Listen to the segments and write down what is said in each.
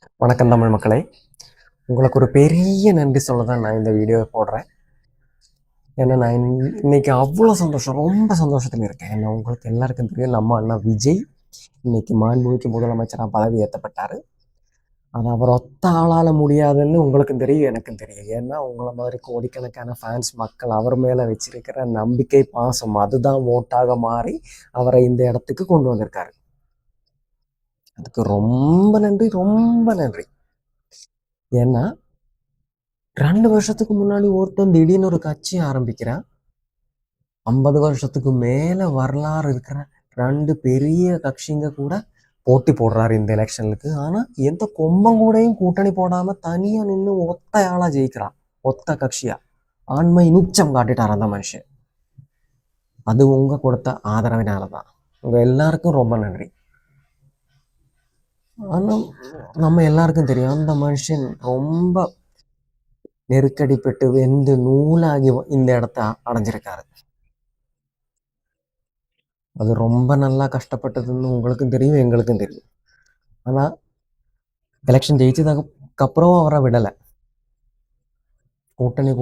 வணக்கம் தமிழ் மக்களே. உங்களுக்கு ஒரு பெரிய நன்றி சொல்ல தான் நான் இந்த வீடியோவை போடுறேன். ஏன்னா நான் இன்னைக்கு அவ்வளோ சந்தோஷம், ரொம்ப சந்தோஷத்தில் இருக்கேன். ஏன்னா உங்களுக்கு எல்லாருக்கும் தெரியும், நம்ம அண்ணா விஜய் இன்னைக்கு மாண்புமிகு முதலமைச்சராக பதவி ஏற்றப்பட்டார். அது அவர் ஒத்த ஆளால் முடியாதுன்னு உங்களுக்கும் தெரியும், எனக்கும் தெரியும். ஏன்னா உங்களை மாதிரி கோடிக்கணக்கான ஃபேன்ஸ் மக்கள் அவர் மேலே வச்சிருக்கிற நம்பிக்கை, பாசம் அதுதான் ஓட்டாக மாறி அவரை இந்த இடத்துக்கு கொண்டு வந்திருக்காரு. அதுக்கு ரொம்ப நன்றி, ரொம்ப நன்றி. ஏன்னா 2 வருஷத்துக்கு முன்னாடி ஒருத்தன் திடீர்னு ஒரு கட்சி ஆரம்பிக்கிறான். 50 வருஷத்துக்கு மேல வரலாறு இருக்கிற 2 பெரிய கட்சிங்க கூட போட்டி போடுறாரு இந்த எலெக்ஷனுக்கு. ஆனா எந்த கொம்பம் கூடயும் கூட்டணி போடாம தனியா நின்று ஒத்தையாளா ஜெயிக்கிறான், ஒத்த கட்சியா. ஆண்மை நுச்சம் காட்டிட்டார் அந்த மனுஷன். அது உங்க கொடுத்த ஆதரவினாலதான். உங்க எல்லாருக்கும் ரொம்ப நன்றி. ஆனா நம்ம எல்லாருக்கும் தெரியும், அந்த மனுஷன் ரொம்ப நெருக்கடிப்பட்டு வெந்து நூலாகி இந்த இடத்த அடைஞ்சிருக்காரு. அது ரொம்ப நல்லா கஷ்டப்பட்டதுன்னு உங்களுக்கும் தெரியும், எங்களுக்கும் தெரியும். ஆனால் எலெக்ஷன் ஜெயிச்சதுக்கப்புறம் அவரை விடலை. கூட்டணி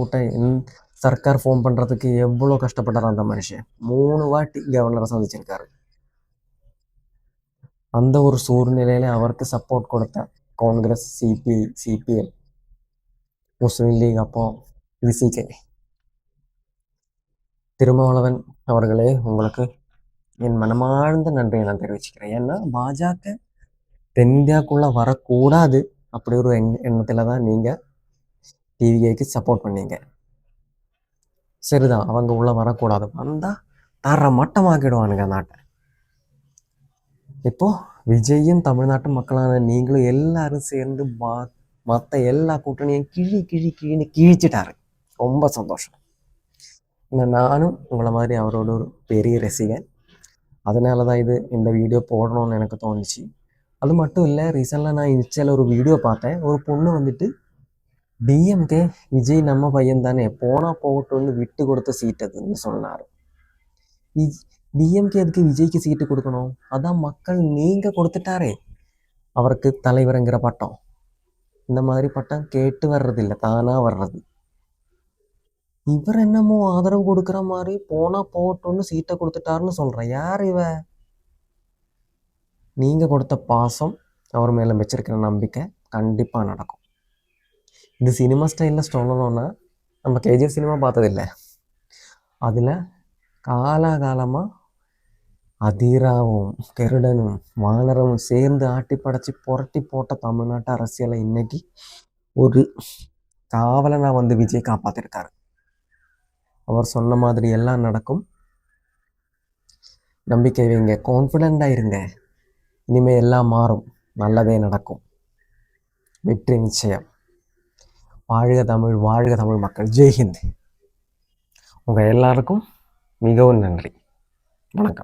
சர்க்கார் ஃபார்ம் பண்ணுறதுக்கு எவ்வளோ கஷ்டப்பட்டார் அந்த மனுஷன். 3 வாட்டி கவர்னரை சந்திச்சிருக்காரு. அந்த ஒரு சூழ்நிலையில அவருக்கு சப்போர்ட் கொடுத்த காங்கிரஸ், சிபிஎம், முஸ்லீம் லீக், அப்போ பிசிகே, திருமாவளவன் அவர்களே, உங்களுக்கு என் மனமார்ந்த நன்றியை நான் தெரிவிச்சுக்கிறேன். ஏன்னா பாஜக தென்னிந்தியாவுக்குள்ளே வரக்கூடாது அப்படி ஒரு எண்ணத்தில் தான் நீங்கள் டிவிகேக்கு சப்போர்ட் பண்ணீங்க. சரிதான், அவங்க உள்ளே வரக்கூடாது, வந்தால் தர மட்டமாக்கிடுவானுங்க நாட்டை. இப்போது விஜயும் தமிழ்நாட்டு மக்களான நீங்களும் எல்லாரும் சேர்ந்து மற்ற எல்லா கூட்டணியும் கிழின்னு கிழிச்சிட்டாரு. ரொம்ப சந்தோஷம். நானும் உங்களை மாதிரி அவரோட ஒரு பெரிய ரசிகன். அதனால தான் இந்த வீடியோ போடணும்னு எனக்கு தோணுச்சு. அது மட்டும் இல்லை, ரீசெண்டாக நான் இன்ஸ்டாவில் ஒரு வீடியோ பார்த்தேன். ஒரு பொண்ணு வந்துட்டு, டிஎம்கே விஜய் நம்ம பையன் தானே, போனால் போகட்டும்னு விட்டு கொடுத்த சீட் அதுன்னு சொன்னார். டிஎம்கே அதுக்கு விஜய்க்கு சீட்டு கொடுக்கணும்? அதான் மக்கள் நீங்கள் கொடுத்துட்டாரே அவருக்கு தலைவருங்கிற பட்டம். இந்த மாதிரி பட்டம் கேட்டு வர்றதில்லை, தானாக வர்றது. இவர் என்னமோ ஆதரவு கொடுக்குற மாதிரி போனால் போகட்டும்னு சீட்டை கொடுத்துட்டாருன்னு சொல்கிறேன். யார் இவ? நீங்கள் கொடுத்த பாசம், அவர் மேலே வச்சிருக்கிற நம்பிக்கை கண்டிப்பாக நடக்கும். இது சினிமா ஸ்டைலில் சொல்லணும்னா, நம்ம கேஜிஎஃப் சினிமா பார்த்ததில்லை. அதில் காலாகாலமாக அதிராவும் கெருடனும் வானரமும் சேர்ந்து ஆட்டி படைச்சி புரட்டி போட்ட தமிழ்நாட்டு அரசியலை இன்னைக்கு ஒரு காவலனா வந்து விஜய் காப்பாத்திருக்காரு. அவர் சொன்ன மாதிரி எல்லாம் நடக்கும். நம்பிக்கை வைங்க, கான்ஃபிடென்டா இருங்க. இனிமே எல்லாம் மாறும், நல்லதே நடக்கும். வெற்றி நிச்சயம். வாழ்க தமிழ், வாழ்க தமிழ் மக்கள். ஜெய்ஹிந்த். உங்கள் எல்லாருக்கும் மிகவும் நன்றி. வணக்கம்.